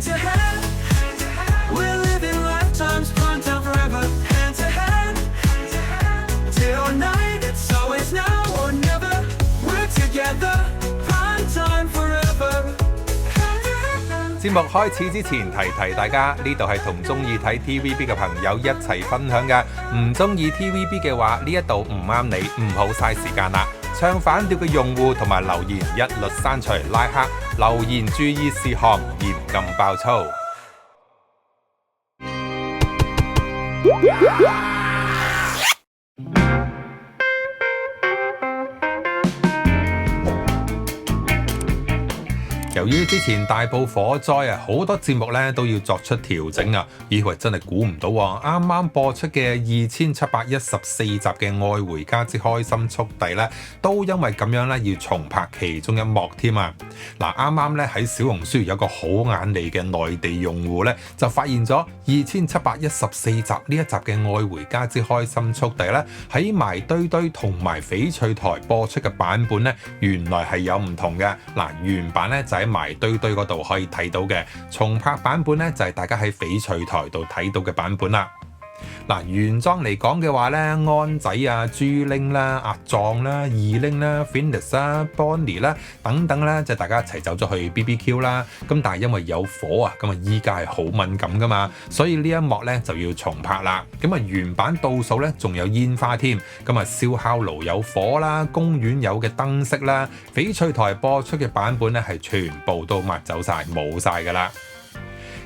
hand to hand. We're living lifetimes, prime time forever. Hand to hand, day or night, it's always now or never. We're together, prime time forever. 節目開始之前提提大家，呢度係同中意睇 TVB 嘅朋友一齊分享嘅，唔中意 TVB 嘅話，呢一度唔啱你，唔好嘥時間啦。唱反調嘅用戶同埋留言一律刪除拉黑，留言注意事項嚴禁爆粗。由於之前大埔火災啊，好多節目咧都要作出調整啊，以為真係估唔到喎，啱啱播出嘅2714集嘅《愛回家之開心速遞》咧，都因為咁樣咧要重拍其中一幕添啊！嗱，啱啱咧喺小紅書有個好眼利嘅內地用戶咧，就發現咗2714集呢一集嘅《愛回家之開心速遞》咧，喺埋堆堆同埋翡翠台播出嘅版本咧，原來係有唔同嘅。嗱，原版咧就喺埋堆堆嗰度可以睇到嘅，重拍版本咧就係大家喺翡翠台度睇到嘅版本啦。嗱，原裝嚟講嘅話咧，安仔啊、朱玲啦、阿壯啦、二玲啦、Finnis 啦、Bonnie 啦等等啦，即係大家一齊走咗去 BBQ 啦。咁但係因為有火啊，咁啊依家係好敏感噶嘛，所以呢一幕咧就要重拍啦。咁啊原版倒數咧仲有煙花添，咁啊燒烤爐有火啦，公園有嘅燈飾啦，翡翠台播出嘅版本咧係全部都抹走晒，冇晒噶啦。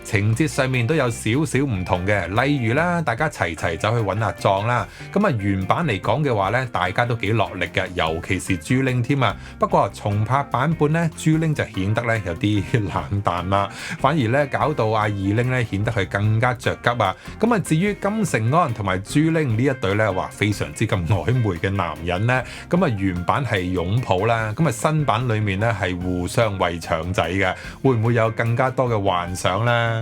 情節上面都有少少唔同嘅，例如啦，大家齊齊走去揾阿壯啦。咁啊原版嚟講嘅話咧，大家都幾落力嘅，尤其是朱玲添啊。不過重拍版本咧，朱玲就顯得咧有啲冷淡啦，反而咧搞到阿二玲咧顯得佢更加着急啊。咁啊至於金城安同埋朱玲呢一對咧，話非常之咁曖昧嘅男人咧，咁啊原版係擁抱啦，咁啊新版裡面咧係互相餵腸仔嘅，會唔會有更加多嘅幻想咧？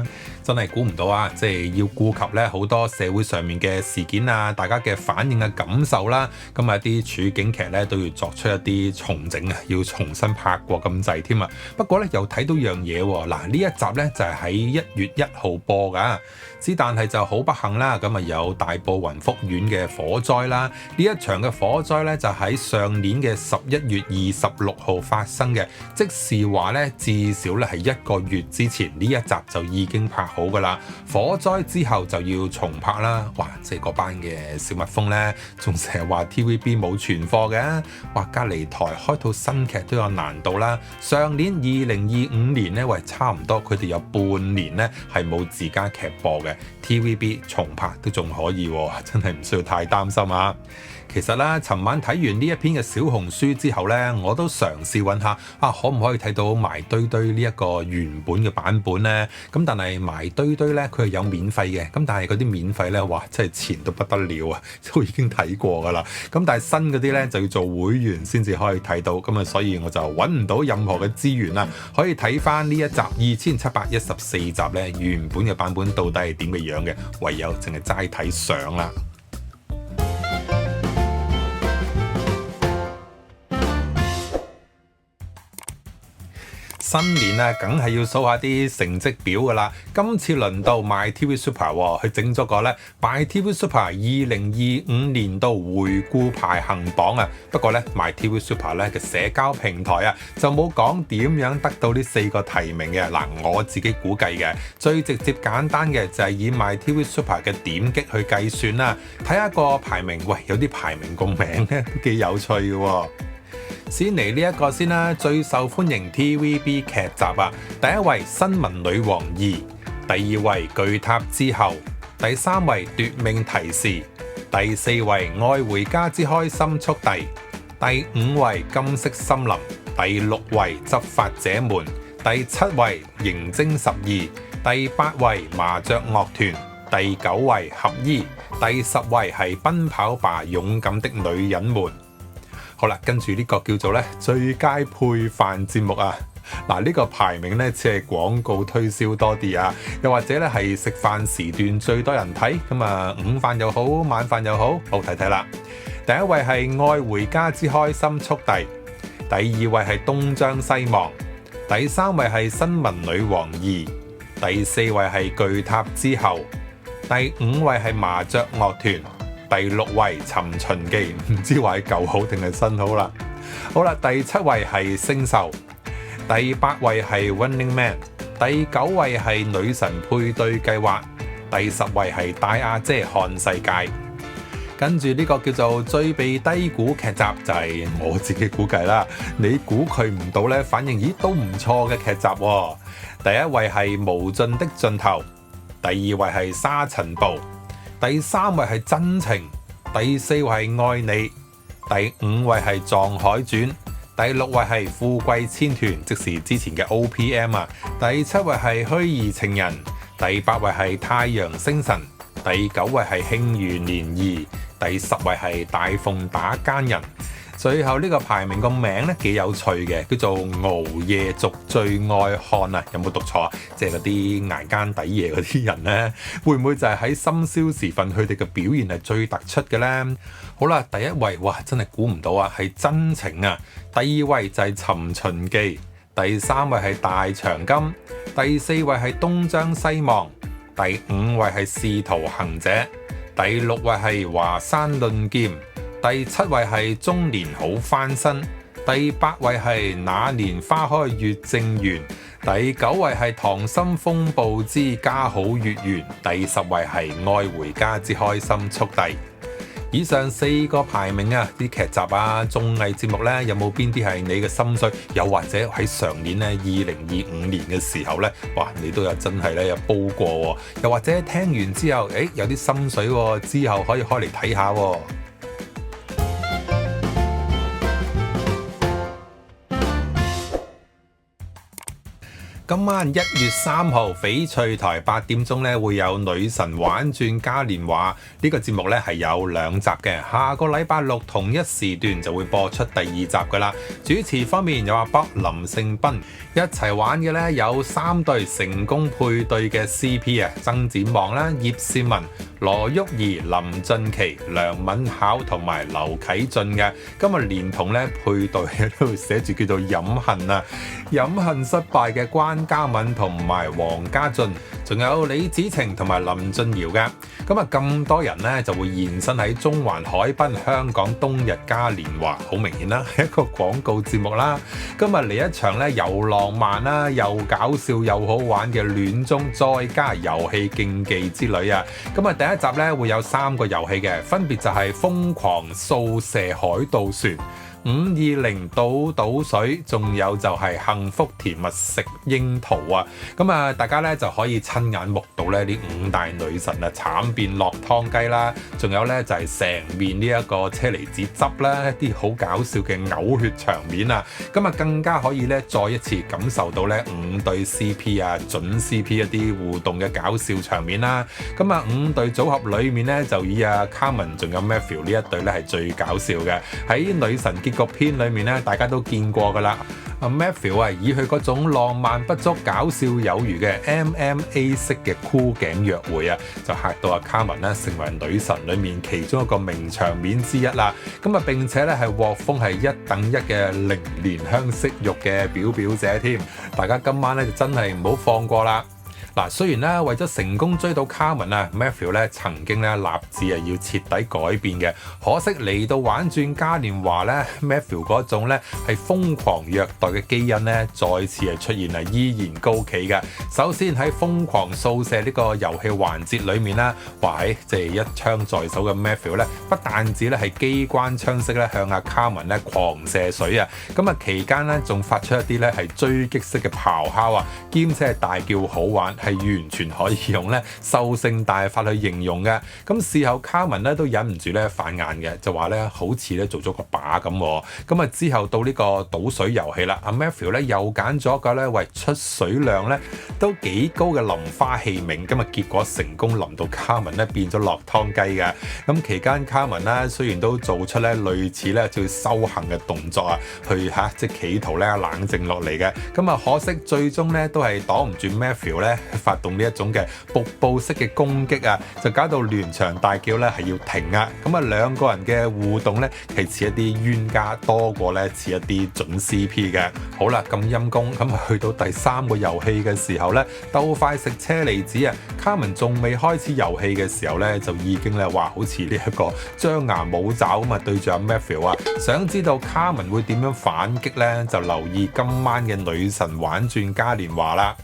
真係估唔到啊！即係要顧及咧好多社會上面嘅事件啊，大家嘅反應嘅感受啦，咁啊啲處境劇咧都要作出一啲重整啊，要重新拍過咁滯添啊！不過咧又睇到樣嘢喎，嗱呢一集咧就係喺1月1號播㗎，之但係就好不幸啦，咁啊有大埔雲福苑嘅火災啦，呢一場嘅火災咧就喺上年嘅11月26號發生嘅，即是話咧至少咧係1個月之前呢一集就已經拍好噶啦，火災之後就要重拍啦。哇！即係嗰班嘅小蜜蜂咧，仲成日話 TVB 冇存貨嘅，話隔離台開套新劇都有難度啦。上年2025年咧，喂差唔多佢哋有半年咧係冇自家劇播嘅 ，TVB 重拍都仲可以喎，真係唔需要太擔心啊！其實啦，尋晚睇完呢一篇嘅小紅書之後呢，我都嘗試揾下可唔可以睇到埋堆堆呢一個原本嘅版本呢？咁但係埋堆堆呢，佢係有免費嘅，咁但係嗰啲免費呢，哇，真係錢都不得了啊，都已經睇過噶啦。咁但係新嗰啲呢，就要做會員先至可以睇到，咁啊，所以我就揾唔到任何嘅資源啦，可以睇翻呢一集2714集呢原本嘅版本到底係點嘅樣嘅，唯有淨係齋睇相啦。新年啊，梗係要數下啲成績表噶啦。今次輪到 myTV Super 佢整咗個咧 myTV Super 2025年度回顧排行榜啊。不過咧 myTV Super 咧嘅社交平台啊，就冇講點樣得到呢4個提名嘅。嗱，我自己估計嘅最直接簡單嘅就係以 myTV Super 嘅點擊去計算啦。睇下個排名，喂，有啲排名個名咧都幾有趣嘅喎。先嚟呢一個先啦，最受歡迎 TVB 劇集啊，第一位《新聞女王2》，第2位《巨塔之後》，第3位《奪命提示》，第4位《愛回家之開心速遞》，第5位《金色森林》，第6位《執法者們》，第7位《刑偵12》，第8位《麻雀樂團》，第9位《合衣》，第10位係《奔跑吧勇敢的女人們》。好啦，跟住呢個叫做咧最佳配飯節目啊！嗱，呢個排名咧似係廣告推銷多啲啊，又或者咧係食飯時段最多人睇，咁啊午飯又好，晚飯又好，好睇睇啦。第一位係《愛回家之開心速遞》，第2位係《東張西望》，第3位係《新聞女王2》，第4位係巨塔之後，第5位係麻雀樂團，第6位尋秦記，唔知話係舊好定係新好啦。好啦，第7位係星宿，第8位係 Running Man， 第9位係女神配對計劃，第10位係大亞姐看世界。跟住呢個叫做最被低估劇集就係我自己估計啦，你估佢唔到呢，反應咦都唔錯嘅劇集喎。第1位係無盡的盡頭，第2位係沙塵暴，第3位係真情，第4位係愛你，第5位係藏海傳，第6位係富貴千團，即是之前嘅 OPM 啊，第7位係虛擬情人，第8位係太陽星辰，第9位係慶餘年2，第10位係大鳳打奸人。最後呢個排名個名咧幾有趣嘅，叫做熬夜族最愛看啊！有冇讀錯啊？即係嗰啲捱更抵夜嗰啲人呢，會唔會就係喺深宵時分佢哋嘅表現係最突出嘅呢？好啦，第1位哇，真係估唔到啊，係真情啊！第2位就係尋秦記，第3位係大長今，第4位係東張西望，第5位係仕途行者，第6位係華山論劍。第7位係中年好翻身，第8位係那年花開月正圓，第9位係溏心風暴之家好月圓，第10位係愛回家之開心速遞。以上4個排名啊，啲劇集啊、綜藝節目呢，有冇邊啲係你嘅心水？又或者喺上年呢2025年嘅時候呢，哇，你都有真係呢有煲過喎？又或者聽完之後，有啲心水喎，之後可以開嚟睇下喎。今晚1月3號翡翠台8點鐘咧會有女神玩轉嘉年華呢個節目咧係有2集嘅，下個禮拜六同一時段就會播出第2集噶啦。主持方面有阿卜、林盛斌，一齊玩嘅咧有3對成功配對嘅 CP 啊，曾展望啦、葉倩文、羅毓儀、林俊琪、梁敏巧同埋劉啟俊嘅。今日連同咧配對都會寫住叫做飲恨啊，飲恨失敗嘅關嘉敏同埋黃家俊，仲有李子晴同埋林俊堯嘅。咁啊咁多人呢就會現身喺中環海濱香港冬日嘉年華，好明顯啦，係一個廣告節目啦。今日嚟一場咧又浪漫啦，又搞笑又好玩嘅戀綜再加遊戲競技之旅啊！咁啊第一集咧會有3個遊戲嘅，分別就係瘋狂掃射海盜船、520倒水，仲有就係幸福甜蜜食櫻桃啊！咁啊，大家咧就可以親眼目睹咧呢5大女神啊慘變落湯雞啦，仲有咧就係成面呢一個車厘子汁啦，一啲好搞笑嘅嘔血場面啊！咁啊，更加可以咧再一次感受到咧5對 CP 啊準 CP 一啲互動嘅搞笑場面啦！咁啊5對組合裏面咧就以阿 Carmen 仲有 Matthew 呢一對咧係最搞笑嘅，喺女神結個片裏面咧，大家都見過噶啦。阿 Matthew 啊，以佢嗰種浪漫不足、搞笑有餘嘅 MMA 式嘅箍頸約會啊，就嚇到阿 Carmen 咧成為女神裏面其中一個名場面之一啦。咁啊，並且咧係獲封係1等1嘅0憐香惜玉嘅表姐添。大家今晚咧就真係唔好放過啦！嗱，雖然咧為咗成功追到 Carmen 啊 ，Matthew 咧曾經咧立志啊要徹底改變嘅，可惜嚟到玩轉嘉年華咧 ，Matthew 嗰種咧係瘋狂虐待嘅基因咧，再次係出現啊，依然高企嘅。首先喺瘋狂掃射呢個遊戲環節裏面啦，哇喺即係一槍在手嘅 Matthew 咧，不但止咧係機關槍式咧向阿 Carmen 咧狂射水啊，咁啊期間咧仲發出一啲咧係追擊式嘅咆哮啊，兼且係大叫好玩。係完全可以用咧獸性大發去形容嘅。咁事後 Carmen 咧都忍唔住咧反眼嘅，就話咧好似咧做咗個靶咁。咁啊之後到呢個倒水遊戲啦，阿 Matthew 咧又揀咗一個咧為出水量咧都幾高嘅淋花器皿，咁啊結果成功淋到 Carmen 咧變咗落湯雞嘅。咁期間 Carmen 咧雖然都做出咧類似咧要修行嘅動作啊，去即係企圖咧冷靜落嚟嘅。咁啊可惜最終咧都係擋唔住 Matthew 咧發動呢一種嘅瀑布式嘅攻擊啊，就搞到聯場大叫咧係要停啊！咁啊兩個人嘅互動咧係似一啲冤家多過咧似一啲準 CP 嘅。好啦，咁陰公咁啊去到第3個遊戲嘅時候咧，鬥快食車厘子啊！Carmen 仲未開始遊戲嘅時候咧，就已經咧話好似呢一個張牙舞爪咁啊對住阿 Matthew 啊！想知道 Carmen 會點樣反擊咧？就留意今晚嘅女神玩轉嘉年華啦！